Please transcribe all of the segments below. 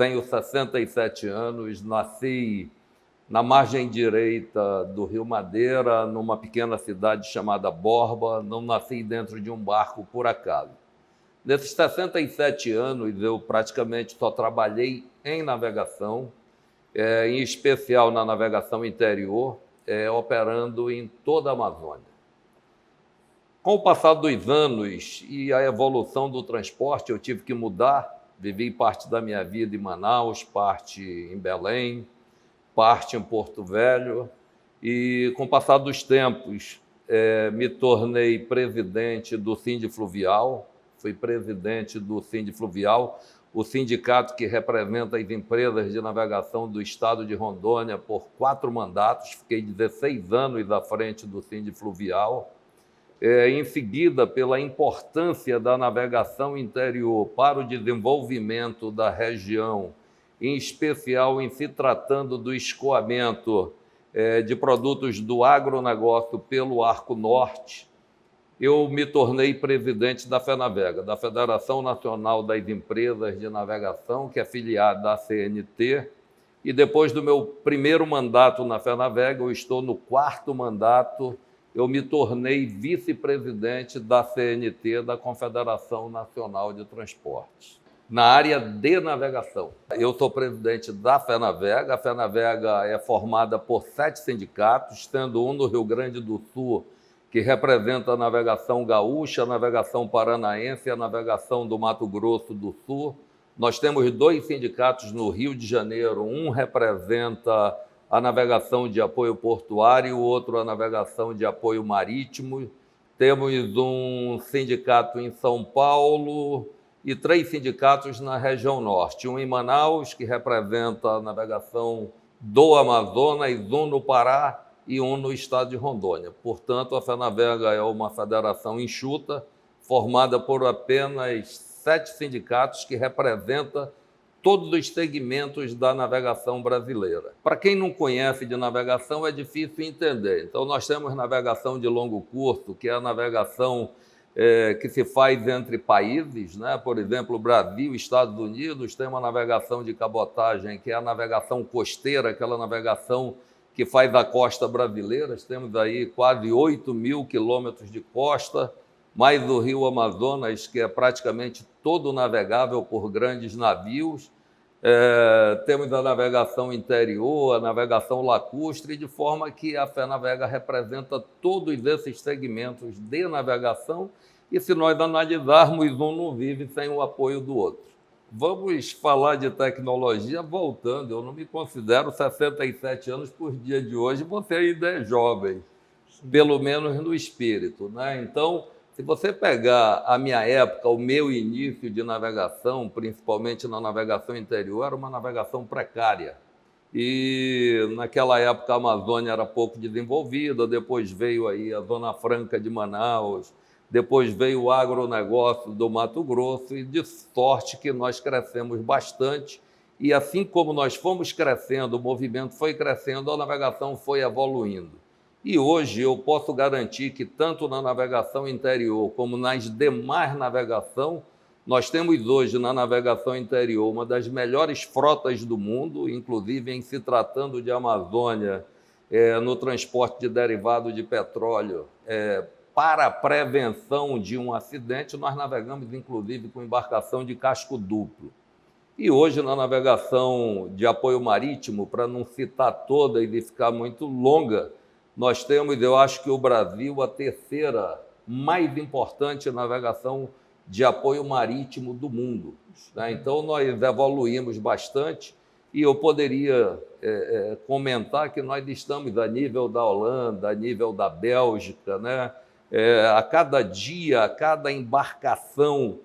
tenho 67 anos, nasci na margem direita do Rio Madeira, numa pequena cidade chamada Borba. Não nasci dentro de um barco por acaso. Nesses 67 anos, eu praticamente só trabalhei em navegação, em especial na navegação interior, operando em toda a Amazônia. Com o passar dos anos e a evolução do transporte, eu tive que mudar. Vivi parte da minha vida em Manaus, parte em Belém, parte em Porto Velho. E com o passar dos tempos, me tornei presidente do Sindifluvial. Fui presidente do Sindifluvial, o sindicato que representa as empresas de navegação do estado de Rondônia, por 4 mandatos. Fiquei 16 anos à frente do Sindifluvial. Em seguida, pela importância da navegação interior para o desenvolvimento da região, em especial em se tratando do escoamento de produtos do agronegócio pelo Arco Norte, eu me tornei presidente da FENAVEGA, da Federação Nacional das Empresas de Navegação, que é filiada à CNT, e depois do meu primeiro mandato na FENAVEGA, eu estou no 4º mandato, eu me tornei vice-presidente da CNT, da Confederação Nacional de Transportes, na área de navegação. Eu sou presidente da FENAVEGA. A FENAVEGA é formada por 7 sindicatos, tendo um no Rio Grande do Sul, que representa a navegação gaúcha, a navegação paranaense e a navegação do Mato Grosso do Sul. Nós temos 2 sindicatos no Rio de Janeiro, um representa a navegação de apoio portuário e o outro a navegação de apoio marítimo. Temos um sindicato em São Paulo e 3 sindicatos na região norte. Um em Manaus, que representa a navegação do Amazonas, um no Pará e um no estado de Rondônia. Portanto, a FENAVEGA é uma federação enxuta, formada por apenas 7 sindicatos que representam todos os segmentos da navegação brasileira. Para quem não conhece de navegação, é difícil entender. Então, nós temos navegação de longo curso, que é a navegação que se faz entre países, né? Por exemplo, Brasil e Estados Unidos. Tem uma navegação de cabotagem, que é a navegação costeira, aquela navegação que faz a costa brasileira. Temos aí quase 8.000 quilômetros de costa, mais o rio Amazonas, que é praticamente todo navegável por grandes navios. Temos a navegação interior, a navegação lacustre, de forma que a FENAVEGA representa todos esses segmentos de navegação, e se nós analisarmos, um não vive sem o apoio do outro. Vamos falar de tecnologia voltando. Eu não me considero 67 anos por dia de hoje, você ainda é jovem, pelo menos no espírito, né? Então, se você pegar a minha época, o meu início de navegação, principalmente na navegação interior, era uma navegação precária. E naquela época a Amazônia era pouco desenvolvida, depois veio aí a Zona Franca de Manaus, depois veio o agronegócio do Mato Grosso, e de sorte que nós crescemos bastante. E assim como nós fomos crescendo, o movimento foi crescendo, a navegação foi evoluindo. E hoje eu posso garantir que tanto na navegação interior como nas demais navegações, nós temos hoje na navegação interior uma das melhores frotas do mundo, inclusive em se tratando de Amazônia, no transporte de derivado de petróleo. Para a prevenção de um acidente, nós navegamos inclusive com embarcação de casco duplo. E hoje na navegação de apoio marítimo, para não citar toda e ficar muito longa, nós temos, eu acho que o Brasil, a 3ª mais importante navegação de apoio marítimo do mundo, né? Então, nós evoluímos bastante, e eu poderia comentar que nós estamos a nível da Holanda, a nível da Bélgica, né? A cada dia, a cada embarcação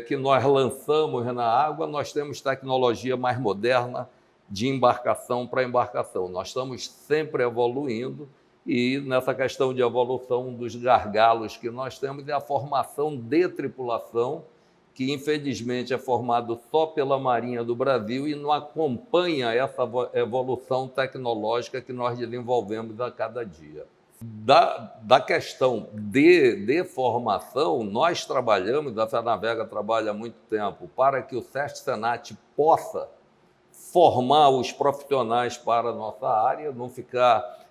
que nós lançamos na água, nós temos tecnologia mais moderna de embarcação para embarcação. Nós estamos sempre evoluindo. E nessa questão de evolução, um dos gargalos que nós temos é a formação de tripulação, que infelizmente é formado só pela Marinha do Brasil e não acompanha essa evolução tecnológica que nós desenvolvemos a cada dia. Da questão de formação, nós trabalhamos, a FENAVEGA trabalha há muito tempo, para que o SESC-SENAT possa formar os profissionais para a nossa área, não ficar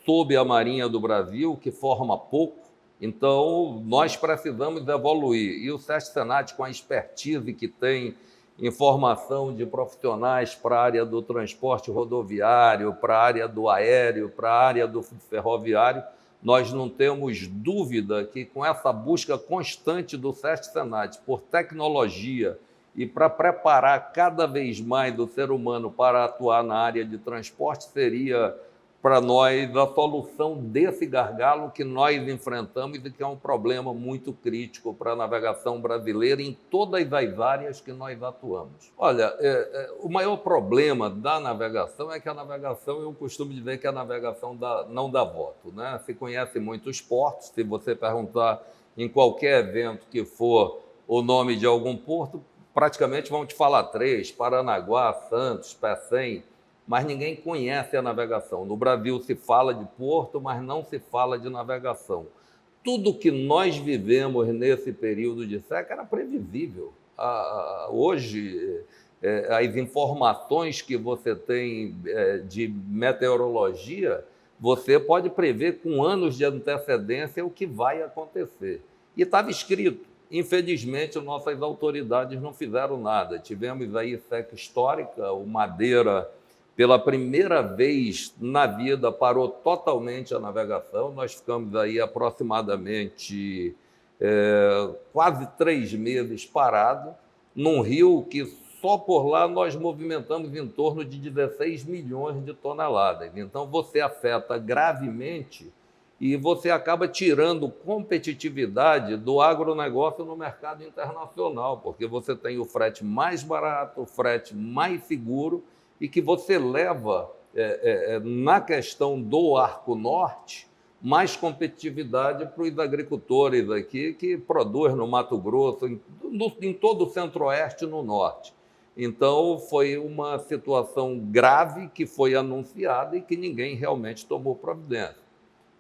sob a Marinha do Brasil, que forma pouco. Então, nós precisamos evoluir. E o SESC-Senat, com a expertise que tem em formação de profissionais para a área do transporte rodoviário, para a área do aéreo, para a área do ferroviário, nós não temos dúvida que, com essa busca constante do SESC-Senat por tecnologia e para preparar cada vez mais o ser humano para atuar na área de transporte, seria para nós a solução desse gargalo que nós enfrentamos e que é um problema muito crítico para a navegação brasileira em todas as áreas que nós atuamos. Olha, o maior problema da navegação é que a navegação, eu costumo dizer que a navegação não dá voto, né? Se conhece muitos portos, se você perguntar em qualquer evento que for o nome de algum porto, praticamente vão te falar 3, Paranaguá, Santos, Pecém, mas ninguém conhece a navegação. No Brasil se fala de porto, mas não se fala de navegação. Tudo que nós vivemos nesse período de seca era previsível. Hoje, as informações que você tem de meteorologia, você pode prever com anos de antecedência o que vai acontecer. E estava escrito. Infelizmente, nossas autoridades não fizeram nada. Tivemos aí seca histórica, o Madeira, pela primeira vez na vida, parou totalmente a navegação. Nós ficamos aí aproximadamente quase 3 meses parados, num rio que só por lá nós movimentamos em torno de 16 milhões de toneladas. Então, você afeta gravemente e você acaba tirando competitividade do agronegócio no mercado internacional, porque você tem o frete mais barato, o frete mais seguro, e que você leva, na questão do Arco Norte, mais competitividade para os agricultores aqui que produzem no Mato Grosso, em todo o Centro-Oeste e no Norte. Então, foi uma situação grave que foi anunciada e que ninguém realmente tomou providência.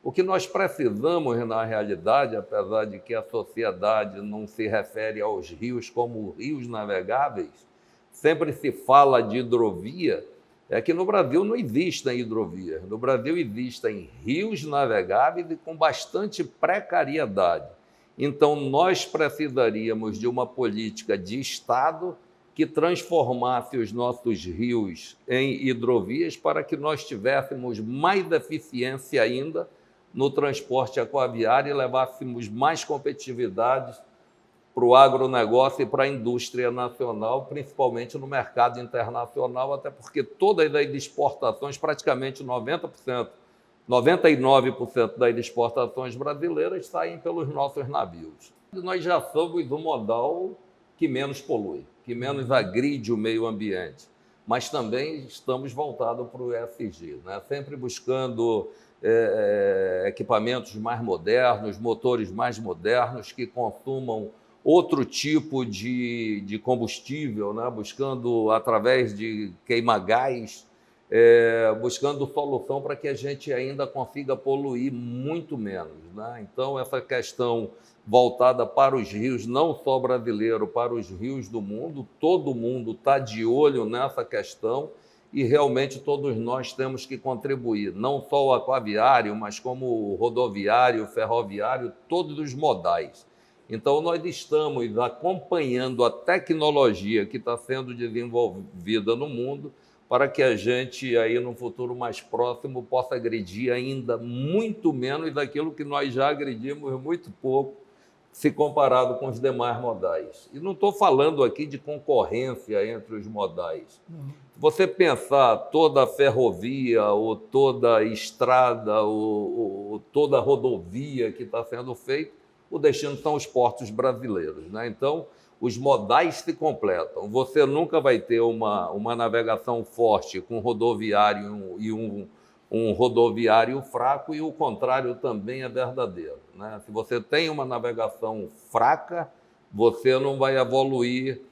O que nós precisamos, na realidade, apesar de que a sociedade não se refere aos rios como rios navegáveis, sempre se fala de hidrovia, é que no Brasil não existem hidrovias. No Brasil existem rios navegáveis e com bastante precariedade. Então, nós precisaríamos de uma política de Estado que transformasse os nossos rios em hidrovias para que nós tivéssemos mais eficiência ainda no transporte aquaviário e levássemos mais competitividade para o agronegócio e para a indústria nacional, principalmente no mercado internacional, até porque todas as exportações, praticamente 90%, 99% das exportações brasileiras saem pelos nossos navios. Nós já somos o modal que menos polui, que menos agride o meio ambiente, mas também estamos voltados para o ESG, né? Sempre buscando equipamentos mais modernos, motores mais modernos que consumam outro tipo de combustível, né? Buscando, através de queima-gás, buscando solução para que a gente ainda consiga poluir muito menos, né? Então, essa questão voltada para os rios, não só brasileiro, para os rios do mundo, todo mundo está de olho nessa questão e realmente todos nós temos que contribuir, não só o aquaviário, mas como o rodoviário, o ferroviário, todos os modais. Então, nós estamos acompanhando a tecnologia que está sendo desenvolvida no mundo para que a gente, aí, no futuro mais próximo, possa agredir ainda muito menos daquilo que nós já agredimos muito pouco, se comparado com os demais modais. E não estou falando aqui de concorrência entre os modais. Se você pensar toda a ferrovia, ou toda a estrada, ou toda a rodovia que está sendo feita, o destino são os portos brasileiros, né? Então, os modais se completam. Você nunca vai ter uma navegação forte com rodoviário e um rodoviário fraco, e o contrário também é verdadeiro, né? Se você tem uma navegação fraca, você não vai evoluir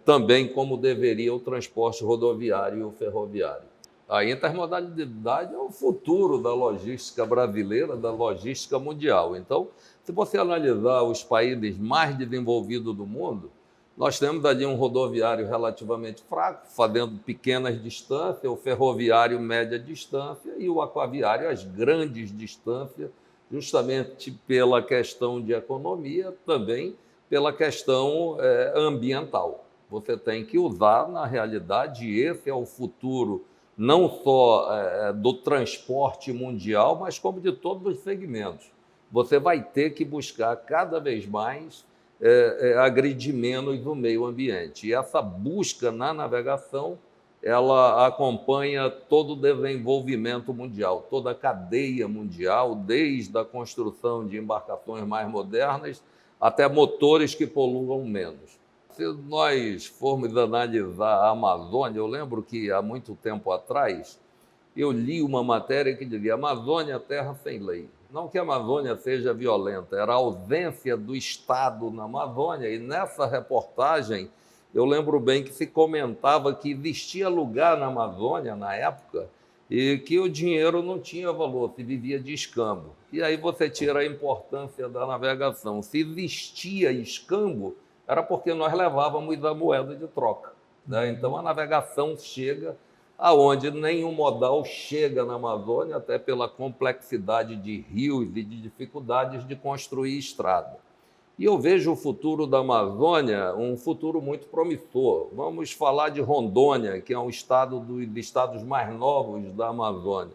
também como deveria o transporte rodoviário e o ferroviário. A intermodalidade é o futuro da logística brasileira, da logística mundial. Então, se você analisar os países mais desenvolvidos do mundo, Nós temos ali um rodoviário relativamente fraco, fazendo pequenas distâncias, o ferroviário média distância e o aquaviário as grandes distâncias, justamente pela questão de economia, também pela questão ambiental. Você tem que usar, na realidade, esse é o futuro, não só do transporte mundial, mas como de todos os segmentos. Você vai ter que buscar cada vez mais agredir menos o meio ambiente. E essa busca na navegação, ela acompanha todo o desenvolvimento mundial, toda a cadeia mundial, desde a construção de embarcações mais modernas até motores que poluam menos. Se nós formos analisar a Amazônia, eu lembro que há muito tempo atrás eu li uma matéria que dizia Amazônia, terra sem lei. Não que a Amazônia seja violenta, era a ausência do Estado na Amazônia. E nessa reportagem, eu lembro bem que se comentava que existia lugar na Amazônia, na época, e que o dinheiro não tinha valor, se vivia de escambo. E aí você tira a importância da navegação. Se existia escambo, era porque nós levávamos a moeda de troca, né? Então a navegação chega aonde nenhum modal chega na Amazônia, até pela complexidade de rios e de dificuldades de construir estrada. E eu vejo o futuro da Amazônia um futuro muito promissor. Vamos falar de Rondônia, que é um estado dos estados mais novos da Amazônia.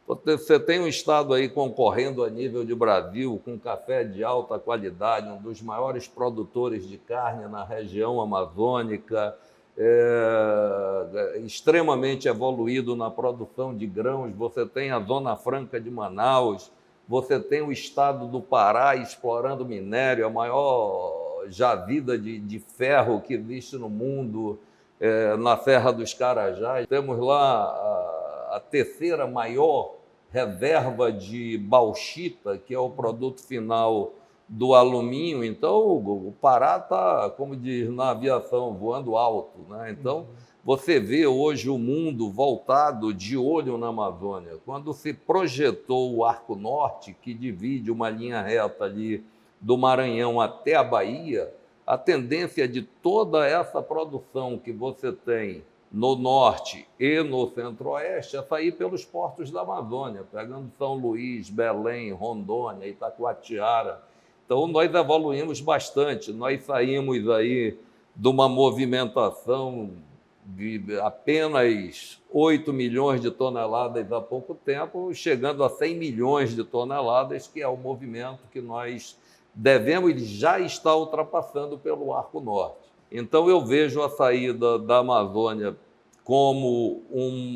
Você tem um estado aí concorrendo a nível de Brasil, com café de alta qualidade, um dos maiores produtores de carne na região amazônica, extremamente evoluído na produção de grãos. Você tem a Zona Franca de Manaus, você tem o estado do Pará explorando minério, a maior jazida de ferro que existe no mundo, na Serra dos Carajás. Temos lá a terceira maior reserva de bauxita, que é o produto final do alumínio. Então, o Pará está, como diz na aviação, voando alto, né? Então, você vê hoje o mundo voltado de olho na Amazônia. Quando se projetou o Arco Norte, que divide uma linha reta ali do Maranhão até a Bahia, a tendência de toda essa produção que você tem no norte e no centro-oeste é sair pelos portos da Amazônia, pegando São Luís, Belém, Rondônia, Itacoatiara. Então, nós evoluímos bastante. Nós saímos aí de uma movimentação de apenas 8 milhões de toneladas há pouco tempo, chegando a 100 milhões de toneladas, que é o movimento que nós devemos e já está ultrapassando pelo Arco Norte. Então, eu vejo a saída da Amazônia como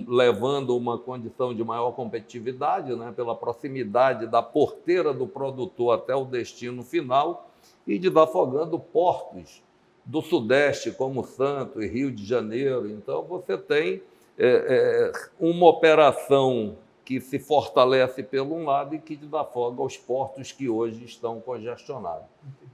levando uma condição de maior competitividade, né, pela proximidade da porteira do produtor até o destino final e desafogando portos do Sudeste, como Santos e Rio de Janeiro. Então, você tem uma operação que se fortalece pelo um lado e que desafoga os portos que hoje estão congestionados.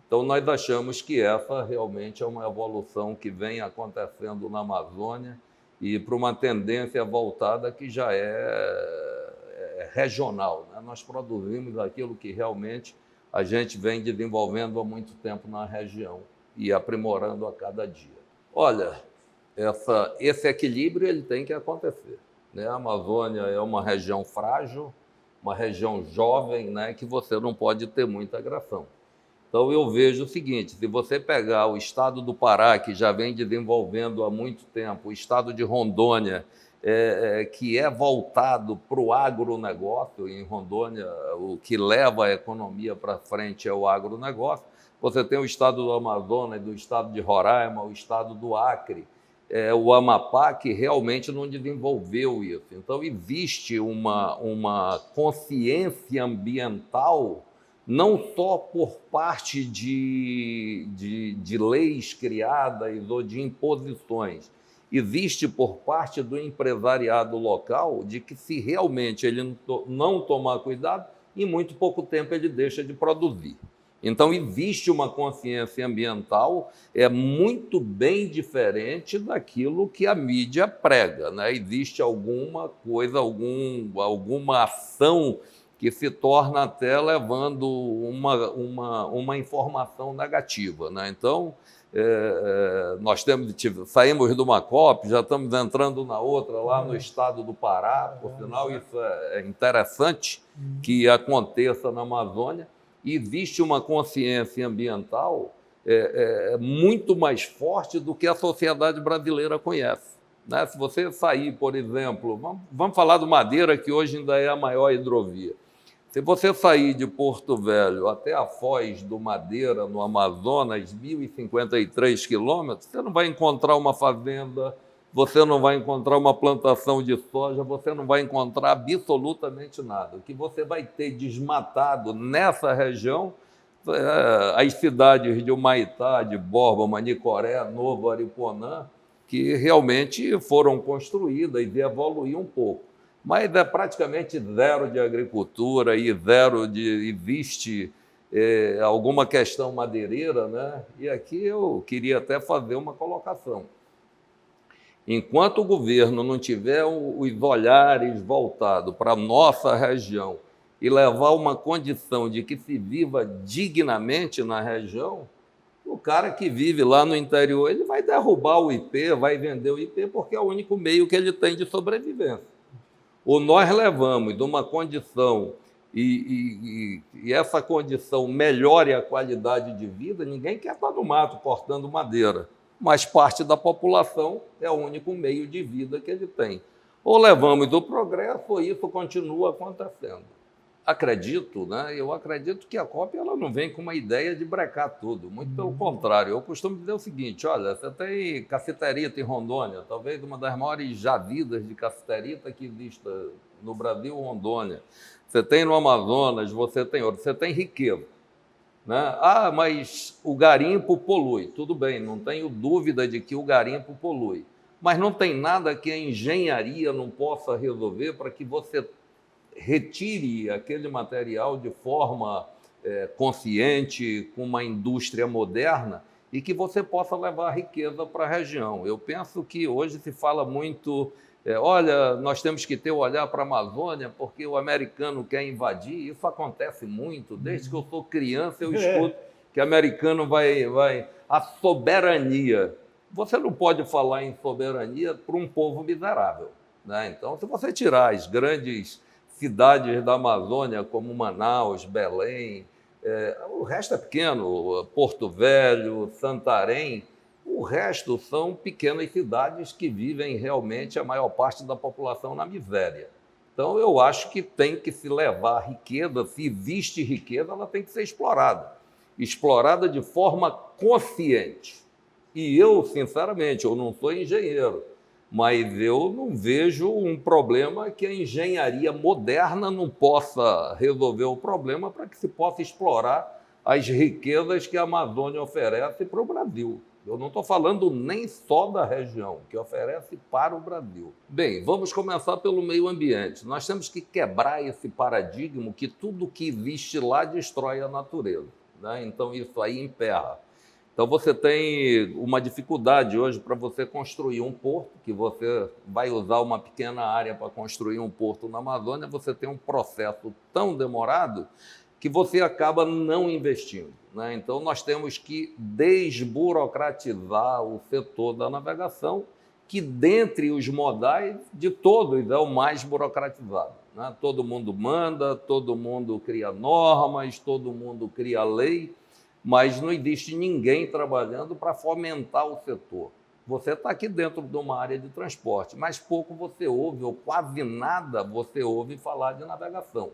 Então, nós achamos que essa realmente é uma evolução que vem acontecendo na Amazônia e para uma tendência voltada que já é regional, né? Nós produzimos aquilo que realmente a gente vem desenvolvendo há muito tempo na região e aprimorando a cada dia. Olha, esse equilíbrio ele tem que acontecer, né? A Amazônia é uma região frágil, uma região jovem, né, que você não pode ter muita agressão. Então, eu vejo o seguinte, se você pegar o estado do Pará, que já vem desenvolvendo há muito tempo, o estado de Rondônia, que é voltado para o agronegócio, em Rondônia o que leva a economia para frente é o agronegócio, você tem o estado do Amazonas, do estado de Roraima, o estado do Acre, o Amapá, que realmente não desenvolveu isso. Então, existe uma consciência ambiental, não só por parte de leis criadas ou de imposições, existe por parte do empresariado local de que, se realmente ele não tomar cuidado, em muito pouco tempo ele deixa de produzir. Então, existe uma consciência ambiental muito bem diferente daquilo que a mídia prega, né? Existe alguma coisa, alguma ação que se torna até levando uma informação negativa, né? Então, nós saímos de uma COP, já estamos entrando na outra, lá no estado do Pará, por sinal, isso é interessante que aconteça na Amazônia. Existe uma consciência ambiental muito mais forte do que a sociedade brasileira conhece, né? Se você sair, por exemplo, vamos falar do Madeira, que hoje ainda é a maior hidrovia. Se você sair de Porto Velho até a Foz do Madeira, no Amazonas, 1.053 quilômetros, você não vai encontrar uma fazenda, você não vai encontrar uma plantação de soja, você não vai encontrar absolutamente nada. O que você vai ter desmatado nessa região, as cidades de Humaitá, de Borba, Manicoré, Novo Ariponã, que realmente foram construídas e evoluíram um pouco. Mas é praticamente zero de agricultura e zero de... Existe alguma questão madeireira, né? E aqui eu queria até fazer uma colocação. Enquanto o governo não tiver os olhares voltados para a nossa região e levar uma condição de que se viva dignamente na região, o cara que vive lá no interior, ele vai derrubar o IP, vai vender o IP, porque é o único meio que ele tem de sobrevivência. Ou nós levamos de uma condição e essa condição melhore a qualidade de vida, ninguém quer estar no mato cortando madeira, mas parte da população é o único meio de vida que ele tem. Ou levamos o progresso, ou isso continua acontecendo. Acredito, né? Eu acredito que a COP ela não vem com uma ideia de brecar tudo, muito pelo contrário. Eu costumo dizer o seguinte: olha, você tem cassiterita em Rondônia, talvez uma das maiores jazidas de cassiterita que exista no Brasil, Rondônia. Você tem no Amazonas, você tem ouro, você tem riqueza, né? Ah, mas o garimpo polui. Tudo bem, não tenho dúvida de que o garimpo polui, mas não tem nada que a engenharia não possa resolver para que você retire aquele material de forma consciente, com uma indústria moderna, e que você possa levar riqueza para a região. Eu penso que hoje se fala muito, olha, nós temos que ter o olhar para a Amazônia porque o americano quer invadir. Isso acontece muito, desde que eu sou criança eu escuto que o americano vai... A soberania. Você não pode falar em soberania para um povo miserável, né? Então, se você tirar as grandes cidades da Amazônia, como Manaus, Belém, o resto é pequeno, Porto Velho, Santarém, o resto são pequenas cidades que vivem realmente a maior parte da população na miséria. Então, eu acho que tem que se levar riqueza, se existe riqueza, ela tem que ser explorada de forma consciente. E eu, sinceramente, eu não sou engenheiro, mas eu não vejo um problema que a engenharia moderna não possa resolver o problema para que se possa explorar as riquezas que a Amazônia oferece para o Brasil. Eu não estou falando nem só da região, que oferece para o Brasil. Bem, vamos começar pelo meio ambiente. Nós temos que quebrar esse paradigma que tudo que existe lá destrói a natureza, né? Então isso aí emperra. Então, você tem uma dificuldade hoje para você construir um porto, que você vai usar uma pequena área para construir um porto na Amazônia, você tem um processo tão demorado que você acaba não investindo, né? Então, nós temos que desburocratizar o setor da navegação, que dentre os modais de todos é o mais burocratizado, né? Todo mundo manda, todo mundo cria normas, todo mundo cria lei, mas não existe ninguém trabalhando para fomentar o setor. Você está aqui dentro de uma área de transporte, mas pouco você ouve, ou quase nada você ouve falar de navegação.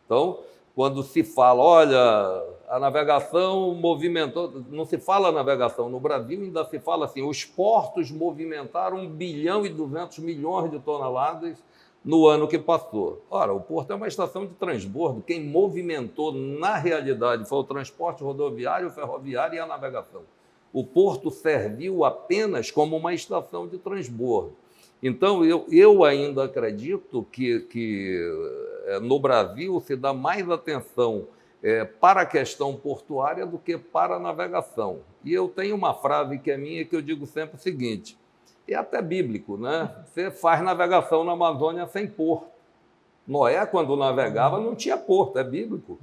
Então, quando se fala, olha, a navegação movimentou, não se fala navegação, no Brasil ainda se fala assim, os portos movimentaram 1 bilhão e 200 milhões de toneladas no ano que passou. Ora, o porto é uma estação de transbordo. Quem movimentou, na realidade, foi o transporte rodoviário, ferroviário e a navegação. O porto serviu apenas como uma estação de transbordo. Então, eu ainda acredito que no Brasil se dá mais atenção para a questão portuária do que para a navegação. E eu tenho uma frase que é minha, que eu digo sempre o seguinte: é até bíblico, né? Você faz navegação na Amazônia sem porto. Noé, quando navegava, não tinha porto, é bíblico,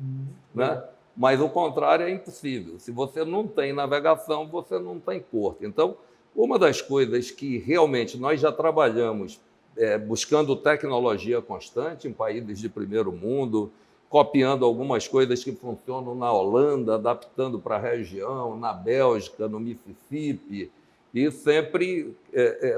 né? Mas o contrário é impossível. Se você não tem navegação, você não tem porto. Então, uma das coisas que realmente nós já trabalhamos buscando tecnologia constante em países de primeiro mundo, copiando algumas coisas que funcionam na Holanda, adaptando para a região, na Bélgica, no Mississippi, e sempre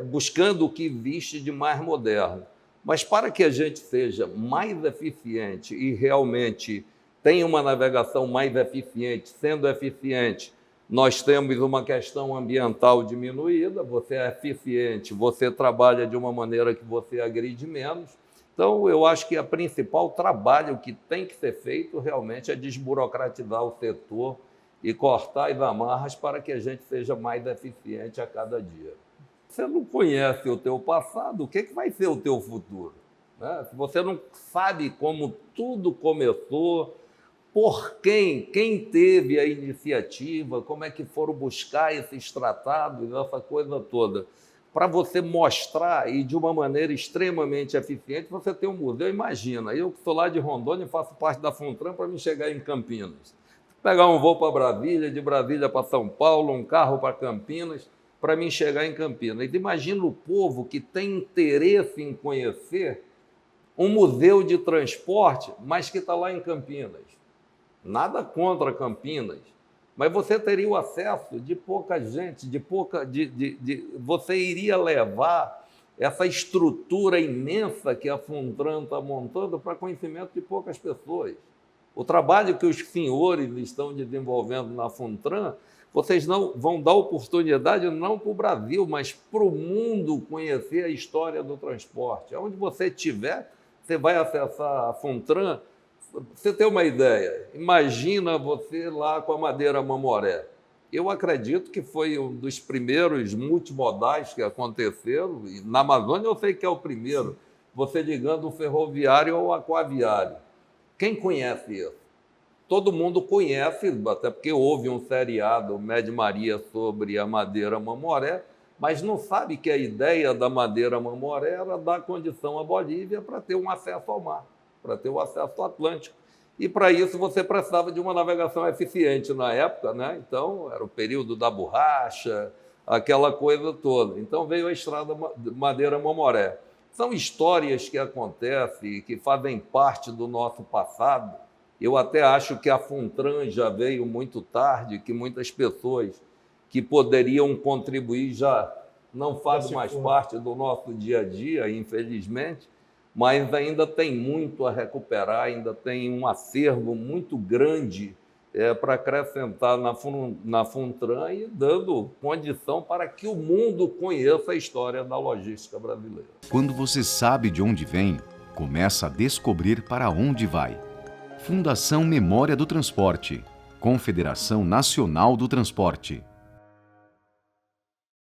buscando o que existe de mais moderno. Mas para que a gente seja mais eficiente e realmente tenha uma navegação mais eficiente, sendo eficiente, nós temos uma questão ambiental diminuída, você é eficiente, você trabalha de uma maneira que você agride menos. Então, eu acho que o principal trabalho que tem que ser feito realmente é desburocratizar o setor e cortar as amarras para que a gente seja mais eficiente a cada dia. Você não conhece o teu passado, o que vai ser o teu futuro? Né? Se você não sabe como tudo começou, por quem teve a iniciativa, como é que foram buscar esses tratados, essa coisa toda, para você mostrar e de uma maneira extremamente eficiente, você tem um museu. Imagina, eu que sou lá de Rondônia, faço parte da Funtran para me chegar em Campinas. Pegar um voo para Brasília, de Brasília para São Paulo, um carro para Campinas, para mim chegar em Campinas. E imagina o povo que tem interesse em conhecer um museu de transporte, mas que está lá em Campinas. Nada contra Campinas, mas você teria o acesso de pouca gente, você iria levar essa estrutura imensa que a Funtran está montando para conhecimento de poucas pessoas. O trabalho que os senhores estão desenvolvendo na Funtran, vocês não vão dar oportunidade não para o Brasil, mas para o mundo conhecer a história do transporte. Onde você estiver, você vai acessar a Funtran. Você tem uma ideia, imagina você lá com a Madeira Mamoré. Eu acredito que foi um dos primeiros multimodais que aconteceram, e na Amazônia eu sei que é o primeiro, você ligando o ferroviário ao aquaviário. Quem conhece isso? Todo mundo conhece, até porque houve um seriado, Med Maria, sobre a Madeira Mamoré, mas não sabe que a ideia da Madeira Mamoré era dar condição à Bolívia para ter um acesso ao mar, para ter o acesso ao Atlântico. E, para isso, você precisava de uma navegação eficiente na época, né? Então, era o período da borracha, aquela coisa toda. Então, veio a Estrada Madeira Mamoré. São histórias que acontecem, que fazem parte do nosso passado. Eu até acho que a Funtran já veio muito tarde, que muitas pessoas que poderiam contribuir já não fazem mais parte do nosso dia a dia, infelizmente, mas ainda tem muito a recuperar, ainda tem um acervo muito grande para acrescentar na Funtran e dando condição para que o mundo conheça a história da logística brasileira. Quando você sabe de onde vem, começa a descobrir para onde vai. Fundação Memória do Transporte, Confederação Nacional do Transporte.